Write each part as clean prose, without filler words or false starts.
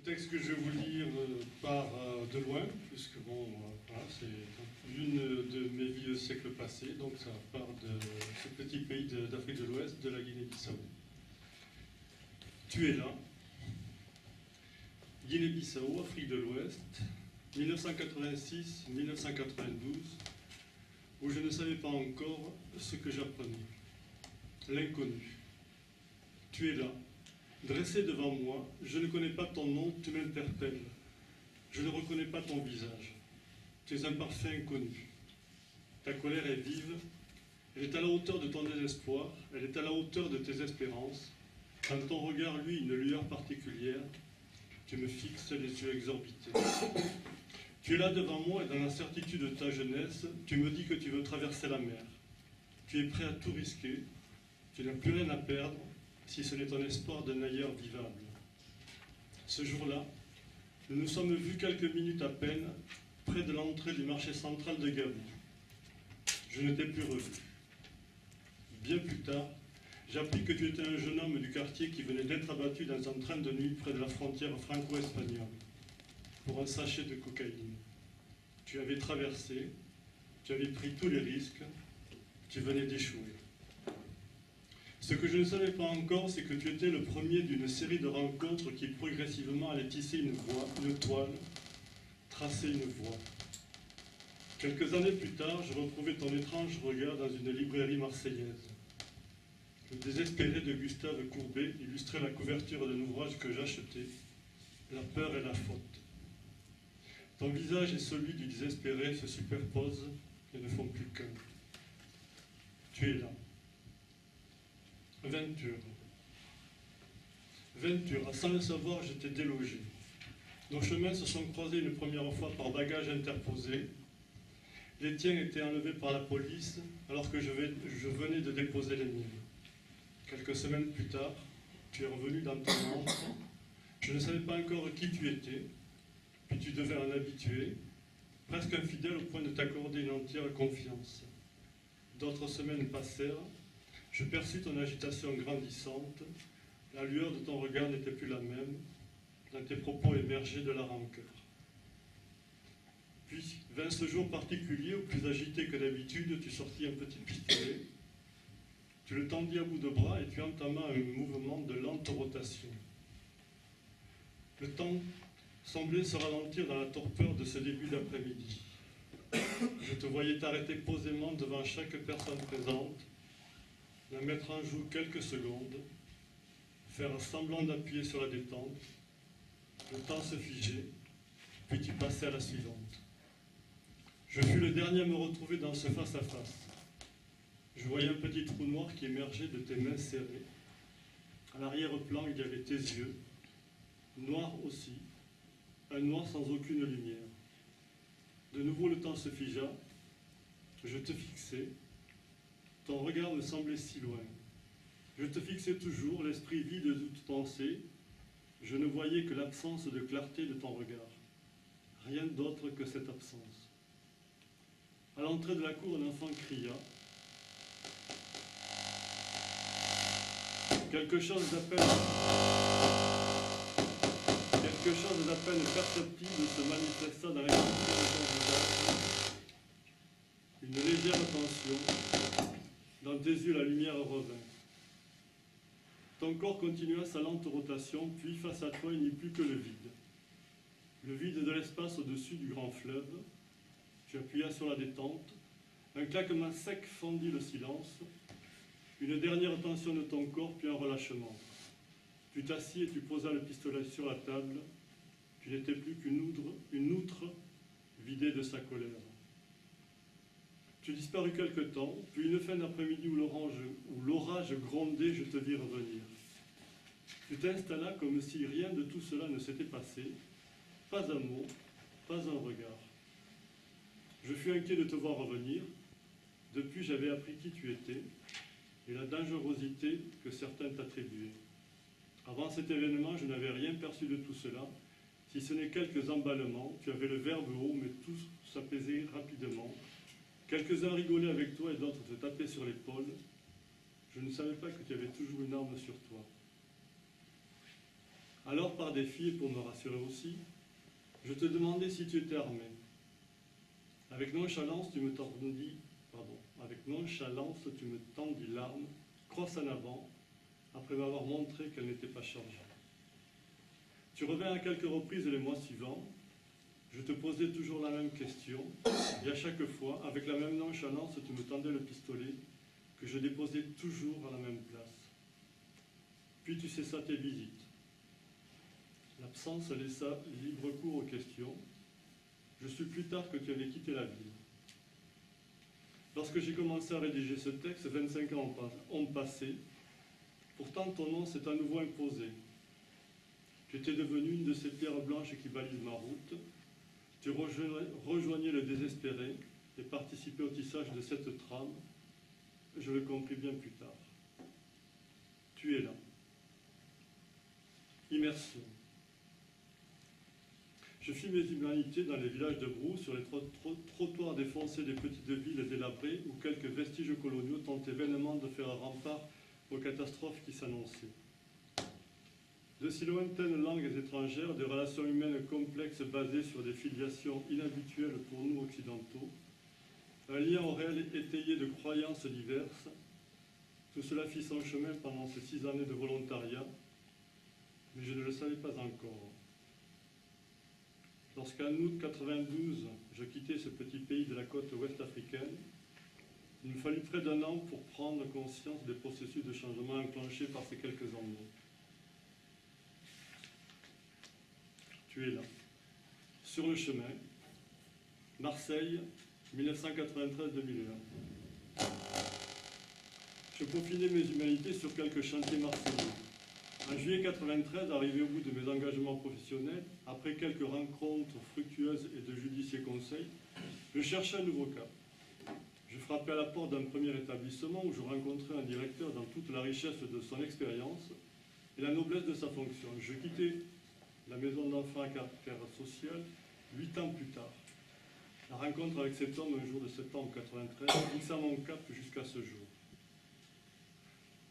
Texte que je vais vous lire part de loin, puisque bon, voilà, c'est l'une de mes vies au siècle passé, donc ça part de ce petit pays d'Afrique de l'Ouest, de la Guinée-Bissau. Tu es là, Guinée-Bissau, Afrique de l'Ouest, 1986-1992, où je ne savais pas encore ce que j'apprenais. L'inconnu. Tu es là. Dressé devant moi, je ne connais pas ton nom, tu m'interpelles. Je ne reconnais pas ton visage. Tu es un parfait inconnu. Ta colère est vive, elle est à la hauteur de ton désespoir, elle est à la hauteur de tes espérances. Dans ton regard, lui, une lueur particulière, tu me fixes les yeux exorbités. Tu es là devant moi et dans la certitude de ta jeunesse, tu me dis que tu veux traverser la mer. Tu es prêt à tout risquer, tu n'as plus rien à perdre, si ce n'est ton espoir d'un ailleurs vivable. Ce jour-là, nous nous sommes vus quelques minutes à peine, près de l'entrée du marché central de Gabou. Je ne t'ai plus revu. Bien plus tard, j'appris que tu étais un jeune homme du quartier qui venait d'être abattu dans un train de nuit près de la frontière franco-espagnole, pour un sachet de cocaïne. Tu avais traversé, tu avais pris tous les risques, tu venais d'échouer. Ce que je ne savais pas encore, c'est que tu étais le premier d'une série de rencontres qui progressivement allaient tisser une voie, une toile, tracer une voie. Quelques années plus tard, je retrouvais ton étrange regard dans une librairie marseillaise. Le désespéré de Gustave Courbet illustrait la couverture d'un ouvrage que j'achetais, La peur et la faute. Ton visage et celui du désespéré se superposent et ne font plus qu'un. Tu es là. Venture, sans le savoir, j'étais délogé. Nos chemins se sont croisés une première fois par bagages interposés. Les tiens étaient enlevés par la police alors que je venais de déposer les miens. Quelques semaines plus tard, tu es revenu dans ton antre. Je ne savais pas encore qui tu étais, puis tu devais en habituer, presque infidèle au point de t'accorder une entière confiance. D'autres semaines passèrent. Je perçus ton agitation grandissante, la lueur de ton regard n'était plus la même, dans tes propos émergeait de la rancœur. Puis vint ce jour particulier où, plus agité que d'habitude, tu sortis un petit pistolet, tu le tendis à bout de bras et tu entamas un mouvement de lente rotation. Le temps semblait se ralentir dans la torpeur de ce début d'après-midi. Je te voyais t'arrêter posément devant chaque personne présente, la mettre en joue quelques secondes, faire semblant d'appuyer sur la détente, le temps se figeait, puis tu passais à la suivante. Je fus le dernier à me retrouver dans ce face-à-face. Je voyais un petit trou noir qui émergeait de tes mains serrées. À l'arrière-plan, il y avait tes yeux, noirs aussi, un noir sans aucune lumière. De nouveau, le temps se figea, je te fixais. Ton regard me semblait si loin. Je te fixais toujours, l'esprit vide de toute pensée. Je ne voyais que l'absence de clarté de ton regard. Rien d'autre que cette absence. À l'entrée de la cour, un enfant cria. Quelque chose d'à peine perceptible se manifesta dans l'expression de ton visage. Une légère tension. Dans tes yeux, la lumière revint. Ton corps continua sa lente rotation, puis face à toi, il n'y eut plus que le vide. Le vide de l'espace au-dessus du grand fleuve. Tu appuias sur la détente. Un claquement sec fendit le silence. Une dernière tension de ton corps, puis un relâchement. Tu t'assis et tu posas le pistolet sur la table. Tu n'étais plus qu'une outre vidée de sa colère. Tu disparus quelque temps, puis une fin d'après-midi où l'orage grondait, je te vis revenir. Tu t'installas comme si rien de tout cela ne s'était passé, pas un mot, pas un regard. Je fus inquiet de te voir revenir. Depuis, j'avais appris qui tu étais et la dangerosité que certains t'attribuaient. Avant cet événement, je n'avais rien perçu de tout cela, si ce n'est quelques emballements. Tu avais le verbe haut, mais tout s'apaisait rapidement. Quelques-uns rigolaient avec toi et d'autres te tapaient sur l'épaule. Je ne savais pas que tu avais toujours une arme sur toi. Alors, par défi et pour me rassurer aussi, je te demandais si tu étais armé. Avec nonchalance, tu me tendis l'arme, crosse en avant, après m'avoir montré qu'elle n'était pas chargée. Tu revins à quelques reprises les mois suivants. Je te posais toujours la même question, et à chaque fois, avec la même nonchalance, tu me tendais le pistolet, que je déposais toujours à la même place. Puis tu cessas tes visites. L'absence laissa libre cours aux questions. Je sus plus tard que tu avais quitté la ville. Lorsque j'ai commencé à rédiger ce texte, 25 ans ont passé. Pourtant, ton nom s'est à nouveau imposé. Tu étais devenu une de ces pierres blanches qui balisent ma route. Tu rejoignais le désespéré et participais au tissage de cette trame. Je le compris bien plus tard. Tu es là. Immersion. Je fis mes humanités dans les villages de Brousse, sur les trottoirs défoncés des petites villes délabrées, où quelques vestiges coloniaux tentaient vainement de faire un rempart aux catastrophes qui s'annonçaient. De si lointaines langues étrangères, des relations humaines complexes basées sur des filiations inhabituelles pour nous occidentaux, un lien au réel étayé de croyances diverses, tout cela fit son chemin pendant ces 6 années de volontariat, mais je ne le savais pas encore. Lorsqu'en août 92, je quittais ce petit pays de la côte ouest africaine, il me fallut près d'1 an pour prendre conscience des processus de changement enclenchés par ces quelques années. Tu es là. Sur le chemin, Marseille, 1993-2001. Je peaufinais mes humanités sur quelques chantiers marseillais. En juillet 1993, arrivé au bout de mes engagements professionnels, après quelques rencontres fructueuses et de judicieux conseils, je cherchais un nouveau cap. Je frappais à la porte d'un premier établissement où je rencontrais un directeur dans toute la richesse de son expérience et la noblesse de sa fonction. Je quittais la maison d'enfants à caractère social 8 ans plus tard. La rencontre avec cet homme un jour de septembre 1993 fixa mon cap jusqu'à ce jour.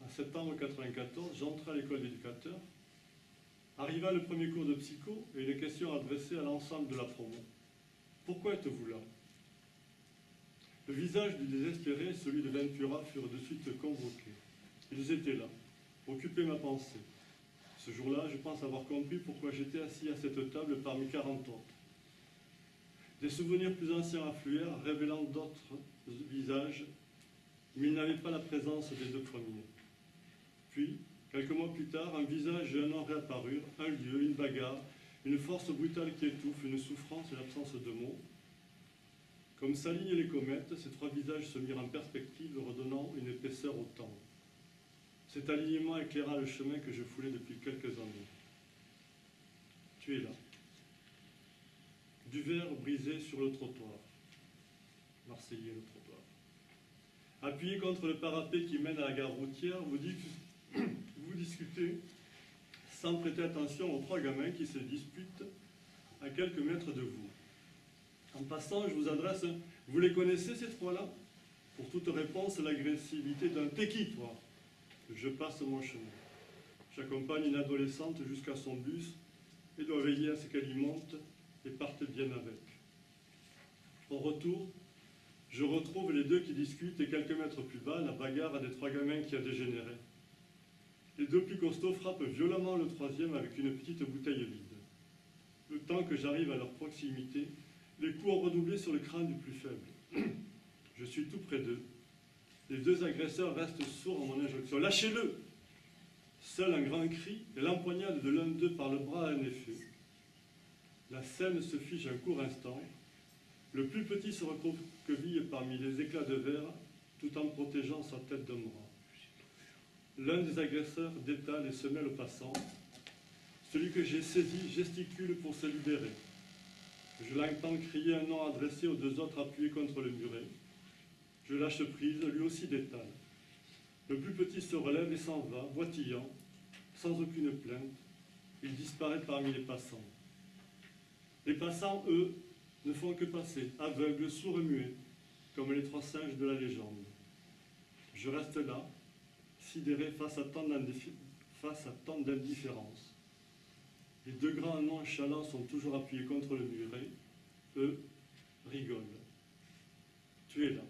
En septembre 1994, j'entrais à l'école d'éducateur. Arriva le premier cours de psycho et les questions adressées à l'ensemble de la promo. Pourquoi êtes-vous là? Le visage du désespéré et celui de Ventura furent de suite convoqués. Ils étaient là, occupaient ma pensée. Ce jour-là, je pense avoir compris pourquoi j'étais assis à cette table parmi 40 autres. Des souvenirs plus anciens affluèrent, révélant d'autres visages, mais ils n'avaient pas la présence des 2 premiers. Puis, quelques mois plus tard, un visage et un nom réapparurent, un lieu, une bagarre, une force brutale qui étouffe, une souffrance et l'absence de mots. Comme s'alignent les comètes, ces 3 visages se mirent en perspective, redonnant une épaisseur au temps. Cet alignement éclaira le chemin que je foulais depuis quelques années. Tu es là. Du verre brisé sur le trottoir. Marseillais, le trottoir. Appuyé contre le parapet qui mène à la gare routière, vous discutez sans prêter attention aux 3 gamins qui se disputent à quelques mètres de vous. En passant, je vous adresse « Vous les connaissez, ces 3-là » Pour toute réponse, l'agressivité d'un « T'es qui, toi ?» Je passe mon chemin. J'accompagne une adolescente jusqu'à son bus et dois veiller à ce qu'elle y monte et parte bien avec. Au retour, je retrouve les 2 qui discutent et quelques mètres plus bas, la bagarre des 3 gamins qui a dégénéré. Les 2 plus costauds frappent violemment le 3e avec une petite bouteille vide. Le temps que j'arrive à leur proximité, les coups ont redoublé sur le crâne du plus faible. Je suis tout près d'eux. Les 2 agresseurs restent sourds à mon injonction. « Lâchez-le » Seul un grand cri et l'empoignade de l'un d'eux par le bras a un effet. La scène se fige un court instant. Le plus petit se recroqueville parmi les éclats de verre, tout en protégeant sa tête d'un bras. L'un des agresseurs détale et se mêle au passant. Celui que j'ai saisi gesticule pour se libérer. Je l'entends crier un nom adressé aux 2 autres appuyés contre le muret. Je lâche prise, lui aussi détale. Le plus petit se relève et s'en va, boitillant, sans aucune plainte. Il disparaît parmi les passants. Les passants, eux, ne font que passer, aveugles, sourds et muets, comme les 3 singes de la légende. Je reste là, sidéré face à tant d'indifférence. Les deux grands nonchalants sont toujours appuyés contre le muret. Eux rigolent. Tu es là.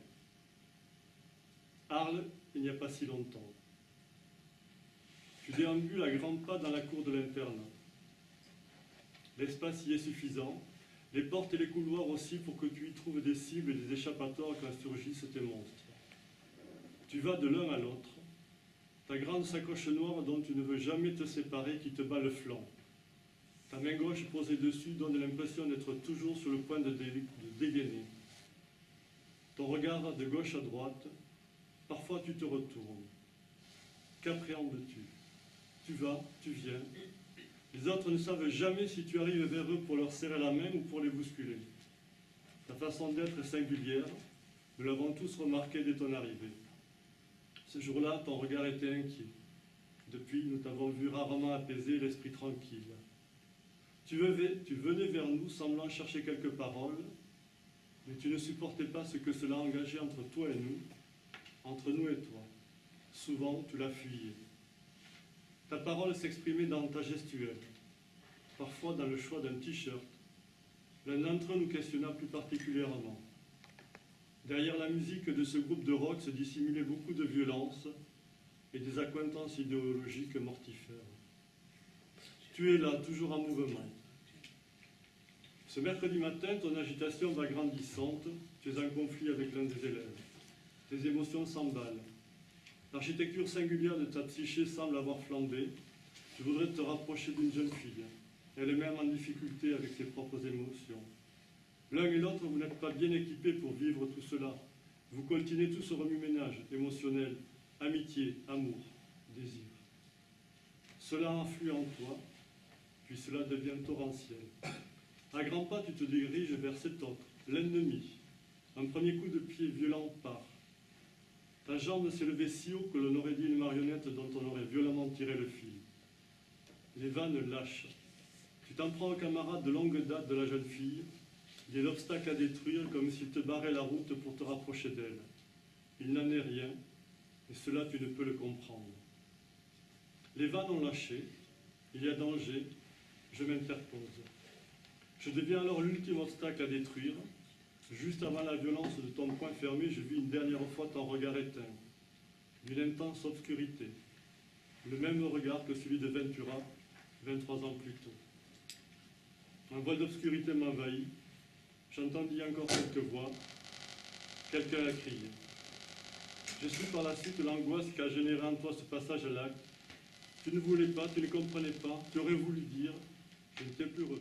Arles, il n'y a pas si longtemps. Tu déambules à grands pas dans la cour de l'internat. L'espace y est suffisant, les portes et les couloirs aussi pour que tu y trouves des cibles et des échappatoires quand surgissent tes monstres. Tu vas de l'un à l'autre, ta grande sacoche noire dont tu ne veux jamais te séparer qui te bat le flanc. Ta main gauche posée dessus donne l'impression d'être toujours sur le point de dégainer. Ton regard de gauche à droite, parfois tu te retournes. Qu'appréhendes-tu? Tu vas, tu viens. Les autres ne savent jamais si tu arrives vers eux pour leur serrer la main ou pour les bousculer. Ta façon d'être est singulière, nous l'avons tous remarqué dès ton arrivée. Ce jour-là, ton regard était inquiet. Depuis, nous t'avons vu rarement apaisé, l'esprit tranquille. Tu venais vers nous semblant chercher quelques paroles, mais tu ne supportais pas ce que cela engageait entre toi et nous, entre nous et toi. Souvent, tu la fuyais. Ta parole s'exprimait dans ta gestuelle, parfois dans le choix d'un t-shirt. L'un d'entre eux nous questionna plus particulièrement. Derrière la musique de ce groupe de rock se dissimulait beaucoup de violence et des accointances idéologiques mortifères. Tu es là, toujours en mouvement. Ce mercredi matin, ton agitation va grandissante, tu es en conflit avec l'un des élèves. Tes émotions s'emballent. L'architecture singulière de ta psyché semble avoir flambé. Tu voudrais te rapprocher d'une jeune fille. Elle est même en difficulté avec ses propres émotions. L'un et l'autre, vous n'êtes pas bien équipés pour vivre tout cela. Vous coltinez tout ce remue-ménage émotionnel, amitié, amour, désir. Cela enflue en toi, puis cela devient torrentiel. À grands pas, tu te diriges vers cet autre, l'ennemi. Un premier coup de pied violent part. Ta jambe s'est levée si haut que l'on aurait dit une marionnette dont on aurait violemment tiré le fil. Les vannes lâchent. Tu t'en prends au camarade de longue date de la jeune fille. Il est l'obstacle à détruire comme s'il te barrait la route pour te rapprocher d'elle. Il n'en est rien, et cela tu ne peux le comprendre. Les vannes ont lâché. Il y a danger. Je m'interpose. Je deviens alors l'ultime obstacle à détruire. Juste avant la violence de ton poing fermé, je vis une dernière fois ton regard éteint, d'une intense obscurité, le même regard que celui de Ventura, 23 ans plus tôt. Un voile d'obscurité m'envahit, j'entendis encore quelques voix, quelqu'un a crié. Je suis par la suite l'angoisse qu'a généré en toi ce passage à l'acte. Tu ne voulais pas, tu ne comprenais pas, tu aurais voulu dire, je ne t'ai plus revu.